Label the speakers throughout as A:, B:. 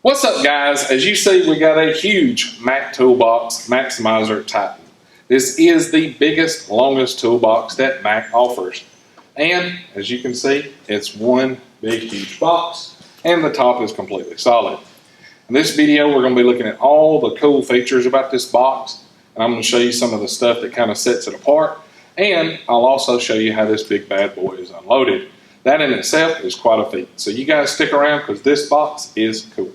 A: What's up, guys? As you see, we got a huge Mac toolbox Macsimizer Titan. This is the biggest, longest toolbox that Mac offers. And as you can see, it's one big, huge box, and the top is completely solid. In this video, we're going to be looking at all the cool features about this box, and I'm going to show you some of the stuff that kind of sets it apart, and I'll also show you how this big bad boy is unloaded. That in itself is quite a feat. So you guys stick around because this box is cool.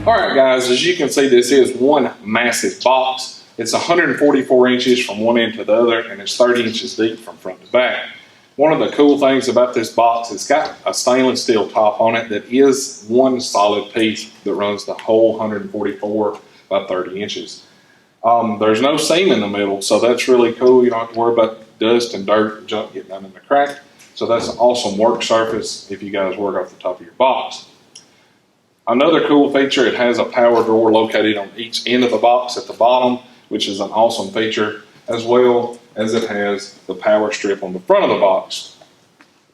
A: Alright guys, as you can see, this is one massive box. It's 144 inches from one end to the other, and it's 30 inches deep from front to back. One of the cool things about this box, it's got a stainless steel top on it that is one solid piece that runs the whole 144 by 30 inches. There's no seam in the middle, so that's really cool. You don't have to worry about dust and dirt and junk getting down in the crack. So that's an awesome work surface if you guys work off the top of your box. Another cool feature, it has a power drawer located on each end of the box at the bottom, which is an awesome feature, as well as it has the power strip on the front of the box.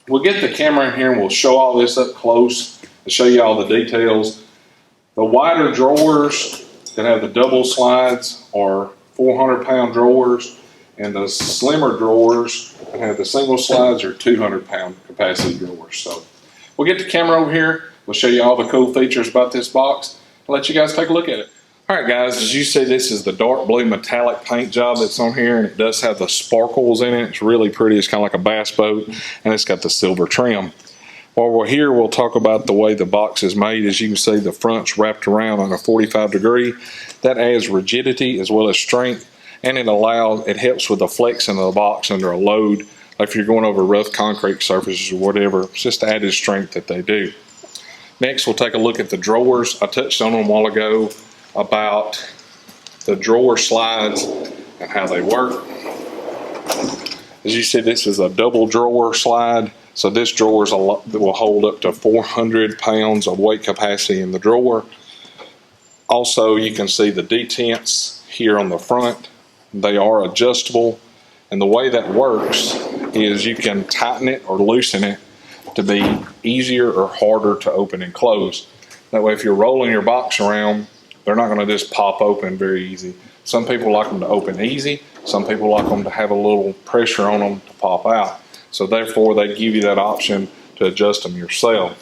A: We'll get the camera in here and we'll show all this up close and show you all the details. The wider drawers that have the double slides are 400-pound drawers, and the slimmer drawers that have the single slides are 200-pound capacity drawers. So we'll get the camera over here. We'll show you all the cool features about this box and let you guys take a look at it. Alright guys, as you see, this is the dark blue metallic paint job that's on here, and it does have the sparkles in it. It's really pretty. It's kind of like a bass boat, and it's got the silver trim. While we're here, we'll talk about the way the box is made. As you can see, the front's wrapped around on a 45-degree. That adds rigidity as well as strength, and it helps with the flexing of the box under a load. Like if you're going over rough concrete surfaces or whatever, it's just added strength that they do. Next, we'll take a look at the drawers. I touched on them a while ago about the drawer slides and how they work. As you see, this is a double drawer slide. So this drawer will hold up to 400 pounds of weight capacity in the drawer. Also, you can see the detents here on the front. They are adjustable. And the way that works is you can tighten it or loosen it to be easier or harder to open and close. That way, if you're rolling your box around, they're not going to just pop open very easy. Some people like them to open easy. Some people like them to have a little pressure on them to pop out. So therefore, they give you that option to adjust them yourself.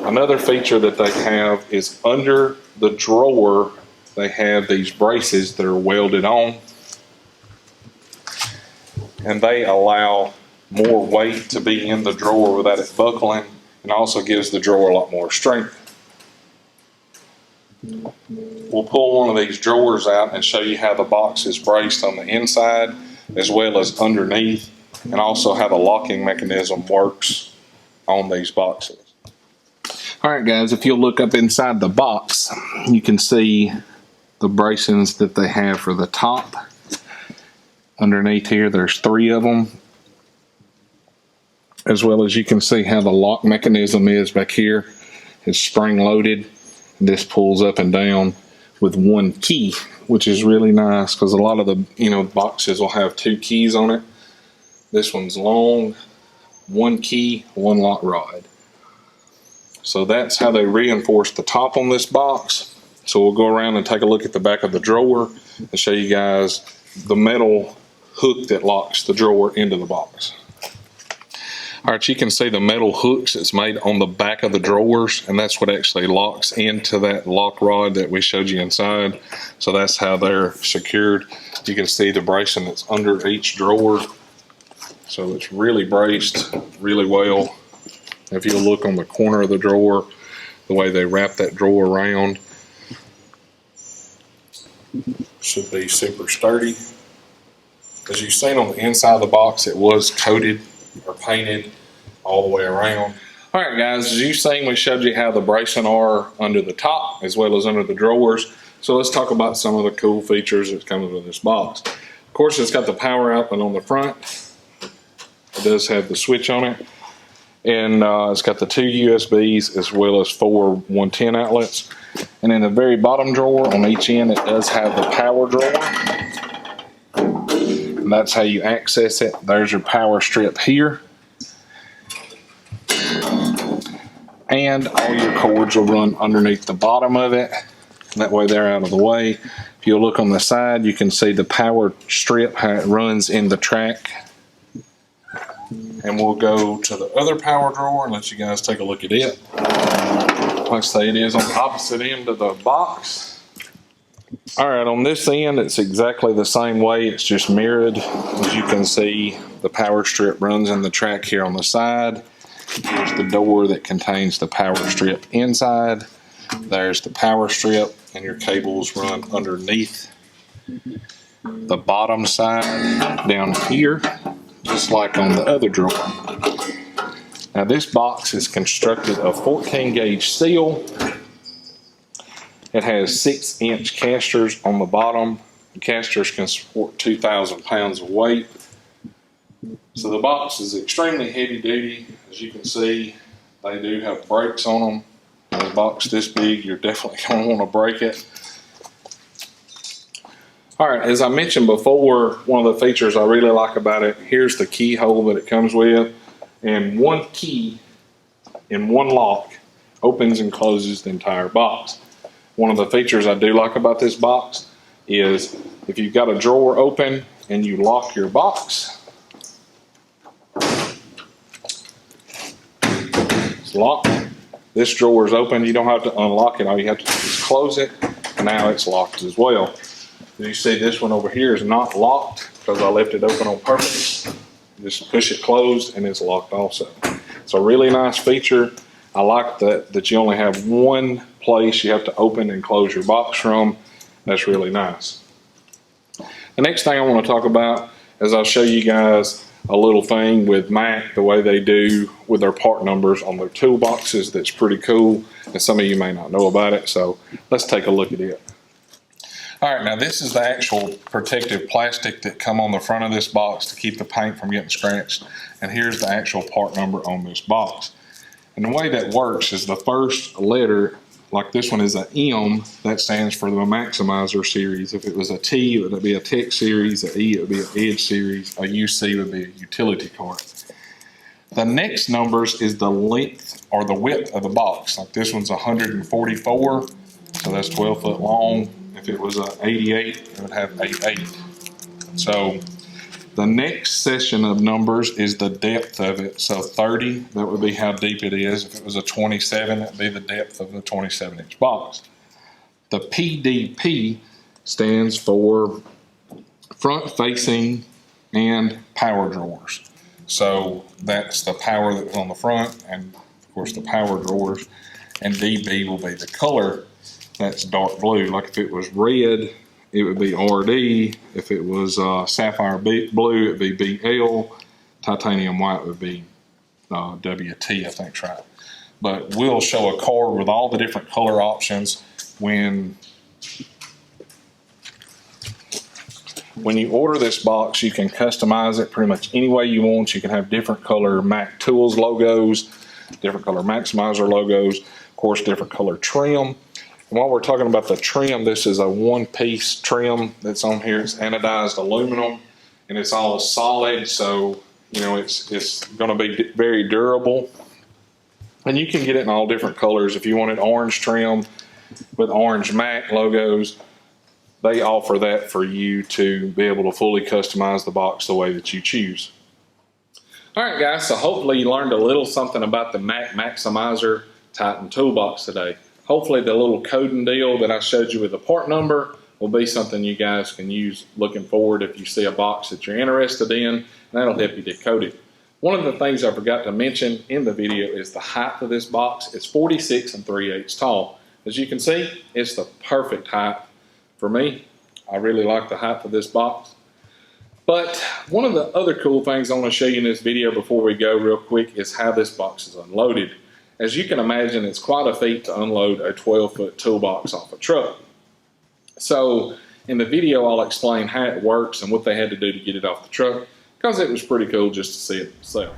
A: Another feature that they have is under the drawer, they have these braces that are welded on, and they allow more weight to be in the drawer without it buckling, and also gives the drawer a lot more strength. We'll pull one of these drawers out and show you how the box is braced on the inside as well as underneath, and also how the locking mechanism works on these boxes. Alright guys, if you'll look up inside the box, you can see the bracings that they have for the top. Underneath here, there's 3 of them. As well as you can see how the lock mechanism is back here. It's spring loaded. This pulls up and down with 1 key, which is really nice because a lot of the boxes will have 2 keys on it. This one's long, 1 key, 1 lock rod. So that's how they reinforce the top on this box. So we'll go around and take a look at the back of the drawer and show you guys the metal hook that locks the drawer into the box. All right, you can see the metal hooks it's made on the back of the drawers, and that's what actually locks into that lock rod that we showed you inside. So that's how they're secured. You can see the bracing that's under each drawer. So it's really braced really well. If you look on the corner of the drawer, the way they wrap that drawer around should be super sturdy. As you've seen on the inside of the box, it was coated or painted all the way around. All right, guys, as you've seen, we showed you how the bracing are under the top as well as under the drawers. So let's talk about some of the cool features that comes with this box. Of course, it's got the power outlet on the front. It does have the switch on it. And it's got the 2 USBs as well as 4 110 outlets. And in the very bottom drawer on each end, it does have the power drawer. And that's how you access it. There's your power strip here. And all your cords will run underneath the bottom of it. That way they're out of the way. If you look on the side, you can see the power strip, how it runs in the track. And we'll go to the other power drawer and let you guys take a look at it. Like I say, it is on the opposite end of the box. All right, on this end, it's exactly the same way. It's just mirrored. As you can see, the power strip runs in the track here on the side. Here's the door that contains the power strip inside. There's the power strip, and your cables run underneath the bottom side down here, just like on the other drawer. Now this box is constructed of 14 gauge steel. It has 6-inch casters on the bottom. The casters can support 2,000 pounds of weight. So the box is extremely heavy duty. As you can see, they do have brakes on them. With a box this big, you're definitely going to want to break it. All right, as I mentioned before, one of the features I really like about it, here's the keyhole that it comes with. And one key in one lock opens and closes the entire box. One of the features I do like about this box is if you've got a drawer open and you lock your box, it's locked. This drawer is open. You don't have to unlock it. All you have to do is close it, and now it's locked as well. You see this one over here is not locked because I left it open on purpose. Just push it closed and it's locked also. It's a really nice feature. I like that you only have one place you have to open and close your box from. That's really nice. The next thing I want to talk about is I'll show you guys a little thing with Mac, the way they do with their part numbers on their toolboxes. That's pretty cool, and some of you may not know about it, so let's take a look at it. All right, now this is the actual protective plastic that come on the front of this box to keep the paint from getting scratched. And here's the actual part number on this box. And the way that works is the first letter, like this one is an M, that stands for the Macsimizer series. If it was a T, it would be a Tech series, an E, it would be an Edge series, a UC would be a utility cart. The next numbers is the length or the width of the box. Like this one's 144, so that's 12 foot long. If it was a 88, it would have 88. So the next section of numbers is the depth of it. So 30, that would be how deep it is. If it was a 27, that would be the depth of the 27-inch box. The PDP stands for front facing and power drawers. So that's the power that's on the front and of course the power drawers. And DB will be the color. That's dark blue. Like if it was red, it would be RD. If it was sapphire blue, it would be BL. Titanium white would be WT, I think's right. But we'll show a card with all the different color options when you order this box. You can customize it pretty much any way you want. You can have different color Mac Tools logos, different color Macsimizer logos, of course, different color trim. And while we're talking about the trim, this is a one-piece trim that's on here. It's anodized aluminum, and it's all solid, so you know it's going to be very durable. And you can get it in all different colors. If you wanted orange trim with orange Mac logos, they offer that for you to be able to fully customize the box the way that you choose. All right, guys, so hopefully you learned a little something about the Macsimizer Titan Toolbox today. Hopefully the little coding deal that I showed you with the part number will be something you guys can use looking forward if you see a box that you're interested in, and that'll help you decode it. One of the things I forgot to mention in the video is the height of this box. It's 46 3/8 tall. As you can see, it's the perfect height for me. I really like the height of this box. But one of the other cool things I want to show you in this video before we go real quick is how this box is unloaded. As you can imagine, it's quite a feat to unload a 12-foot toolbox off a truck. So in the video, I'll explain how it works and what they had to do to get it off the truck, because it was pretty cool just to see it myself.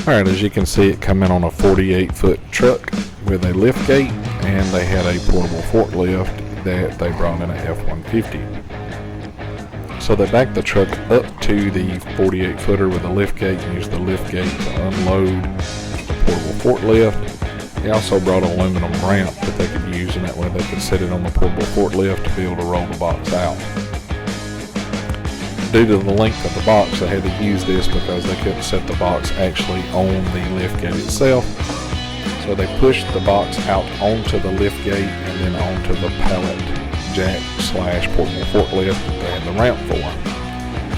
A: All right, as you can see, it come in on a 48-foot truck with a lift gate, and they had a portable forklift that they brought in a F-150. So they backed the truck up to the 48-footer with a lift gate and used the lift gate to unload the portable forklift. They also brought an aluminum ramp that they could use, and that way they could set it on the portable forklift to be able to roll the box out. Due to the length of the box, they had to use this because they couldn't set the box actually on the lift gate itself. So they pushed the box out onto the lift gate and then onto the pallet jack / portable forklift that they had the ramp for.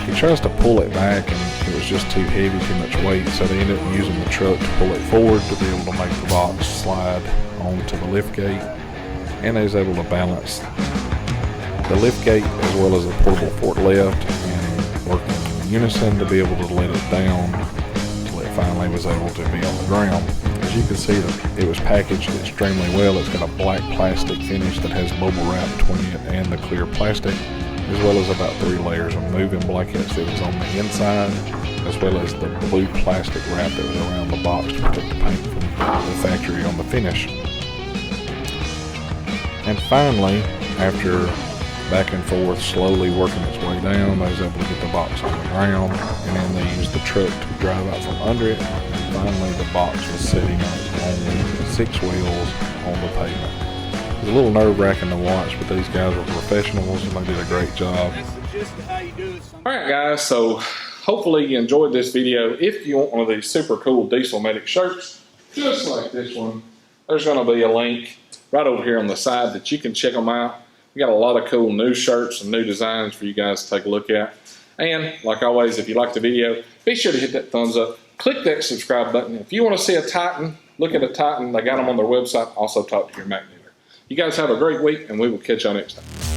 A: He tries to pull it back and it was just too heavy, too much weight, so they ended up using the truck to pull it forward to be able to make the box slide onto the lift gate, and they was able to balance the lift gate as well as the portable forklift and work in unison to be able to let it down until it finally was able to be on the ground. As you can see, it was packaged extremely well. It's got a black plastic finish that has bubble wrap between it and the clear plastic, as well as about 3 layers of moving blankets that was on the inside, as well as the blue plastic wrap that was around the box to protect the paint from the factory on the finish. And finally, after back and forth slowly working its way down, they was able to get the box on the ground, and then they used the truck to drive out from under it, and finally the box was sitting on its own 6 wheels on the pavement. It was a little nerve-wracking to watch, but these guys were professionals and they did a great job. Alright guys, so hopefully you enjoyed this video. If you want one of these super cool Diesel Medic shirts, just like this one, there's going to be a link right over here on the side that you can check them out. We got a lot of cool new shirts and new designs for you guys to take a look at. And like always, if you like the video, be sure to hit that thumbs up. Click that subscribe button. If you want to see a Titan, look at a Titan. They got them on their website. Also talk to your Mac dealer. You guys have a great week, and we will catch y'all next time.